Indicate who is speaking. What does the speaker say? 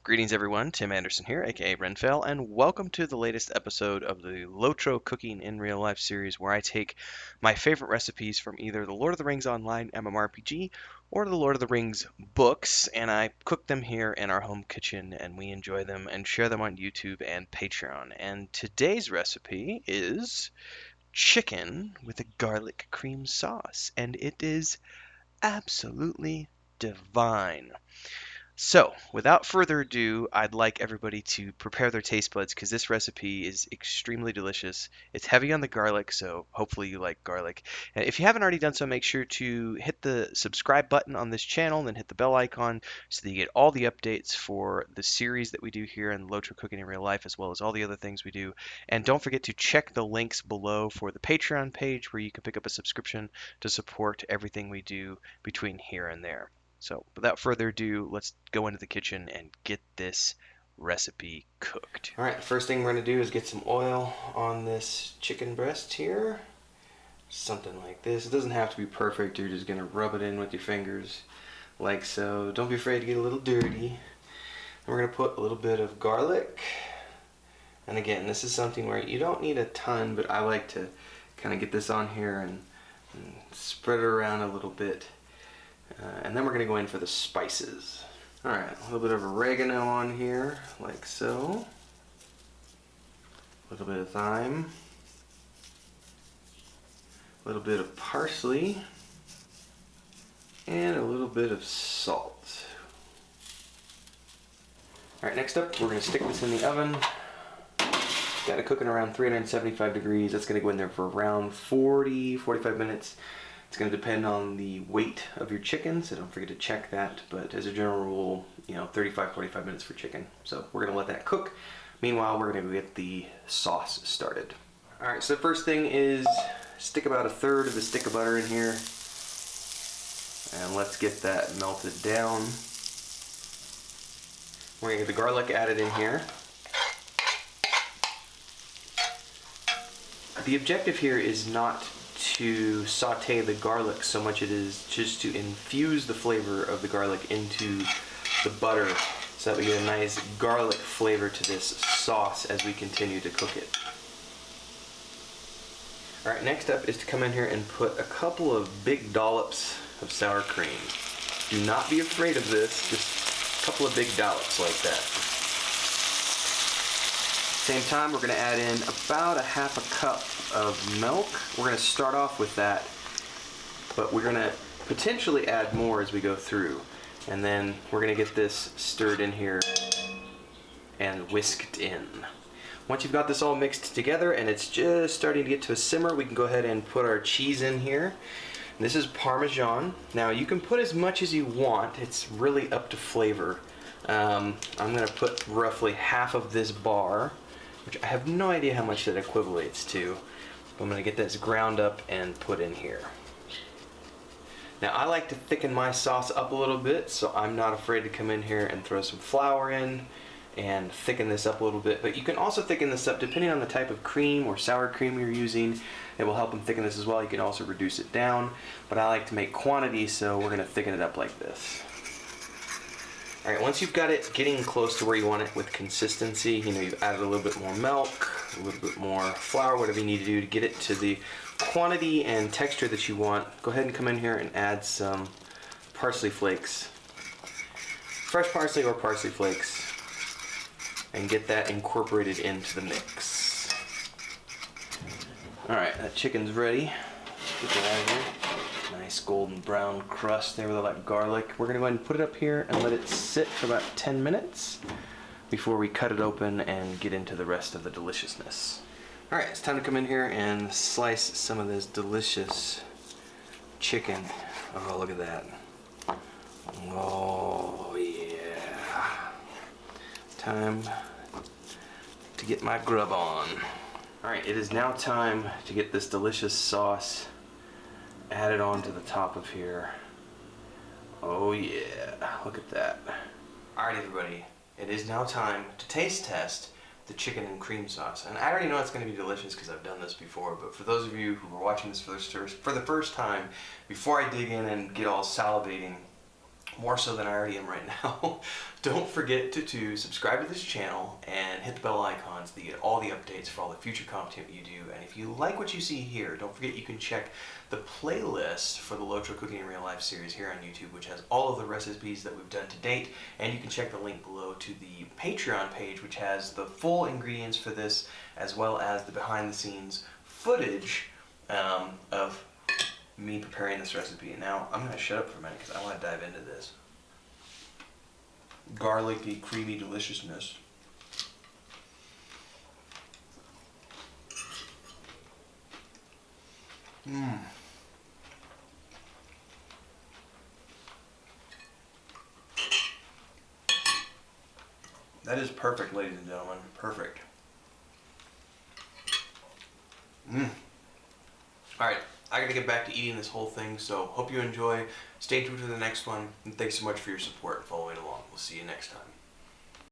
Speaker 1: Greetings everyone, Tim Anderson here, aka Renfell, and welcome to the latest episode of the Lotro Cooking in Real Life series where I take my favorite recipes from either the Lord of the Rings Online MMORPG or the Lord of the Rings books, and I cook them here in our home kitchen and we enjoy them and share them on YouTube and Patreon. And today's recipe is chicken with a garlic cream sauce, and it is absolutely divine. So, without further ado, I'd like everybody to prepare their taste buds because this recipe is extremely delicious. It's heavy on the garlic, so hopefully you like garlic. And if you haven't already done so, make sure to hit the subscribe button on this channel and then hit the bell icon so that you get all the updates for the series that we do here in Lotro Cooking in Real Life, as well as all the other things we do. And don't forget to check the links below for the Patreon page where you can pick up a subscription to support everything we do between here and there. So without further ado, let's go into the kitchen and get this recipe cooked. All right, the first thing we're going to do is get some oil on this chicken breast here. Something like this. It doesn't have to be perfect. You're just going to rub it in with your fingers like so. Don't be afraid to get a little dirty. And we're going to put a little bit of garlic. And again, this is something where you don't need a ton, but I like to kind of get this on here and spread it around a little bit. And then we're going to go in for the spices. Alright, a little bit of oregano on here, like so. A little bit of thyme. A little bit of parsley. And a little bit of salt. Alright, next up, we're going to stick this in the oven. Got it cooking around 375 degrees. That's going to go in there for around 40-45 minutes. It's going to depend on the weight of your chicken, so don't forget to check that. But as a general rule, 35-45 minutes for chicken. So we're going to let that cook. Meanwhile, we're going to get the sauce started. Alright, so the first thing is stick about 1/3 of the stick of butter in here. And let's get that melted down. We're going to get the garlic added in here. The objective here is not to saute the garlic so much, it is just to infuse the flavor of the garlic into the butter so that we get a nice garlic flavor to this sauce as we continue to cook it. Alright, next up is to come in here and put a couple of big dollops of sour cream. Do not be afraid of this, just a couple of big dollops like that. Same time, we're going to add in about 1/2 cup of milk. We're going to start off with that, but we're going to potentially add more as we go through. And then we're going to get this stirred in here and whisked in. Once you've got this all mixed together and it's just starting to get to a simmer, we can go ahead and put our cheese in here. And this is Parmesan. Now you can put as much as you want. It's really up to flavor. I'm going to put roughly half of this bar, which I have no idea how much that equivalates to. But I'm going to get this ground up and put in here. Now I like to thicken my sauce up a little bit, so I'm not afraid to come in here and throw some flour in and thicken this up a little bit. But you can also thicken this up depending on the type of cream or sour cream you're using. It will help them thicken this as well. You can also reduce it down, but I like to make quantity, so we're going to thicken it up like this. Alright, once you've got it getting close to where you want it with consistency, you've added a little bit more milk, a little bit more flour, whatever you need to do to get it to the quantity and texture that you want, go ahead and come in here and add some parsley flakes. Fresh parsley or parsley flakes. And get that incorporated into the mix. Alright, that chicken's ready. Get that out of here. Nice golden brown crust there with all that garlic. We're going to go ahead and put it up here and let it sit for about 10 minutes before we cut it open and get into the rest of the deliciousness. Alright, it's time to come in here and slice some of this delicious chicken. Oh, look at that. Oh, yeah. Time to get my grub on. Alright, it is now time to get this delicious sauce added on to the top of here. Oh yeah, look at that. Alright everybody, it is now time to taste test the chicken and cream sauce. And I already know it's going to be delicious because I've done this before, but for those of you who are watching this for the first time, before I dig in and get all salivating, more so than I already am right now. Don't forget to subscribe to this channel and hit the bell icon so that you get all the updates for all the future content you do. And if you like what you see here, don't forget you can check the playlist for the Lotro Cooking in Real Life series here on YouTube, which has all of the recipes that we've done to date. And you can check the link below to the Patreon page, which has the full ingredients for this, as well as the behind the scenes footage of me preparing this recipe. Now, I'm going to shut up for a minute because I want to dive into this. Garlicky, creamy deliciousness. Mmm. That is perfect, ladies and gentlemen. Perfect. Mmm. Alright, I gotta get back to eating this whole thing, so hope you enjoy. Stay tuned for the next one, and thanks so much for your support and following along. We'll see you next time.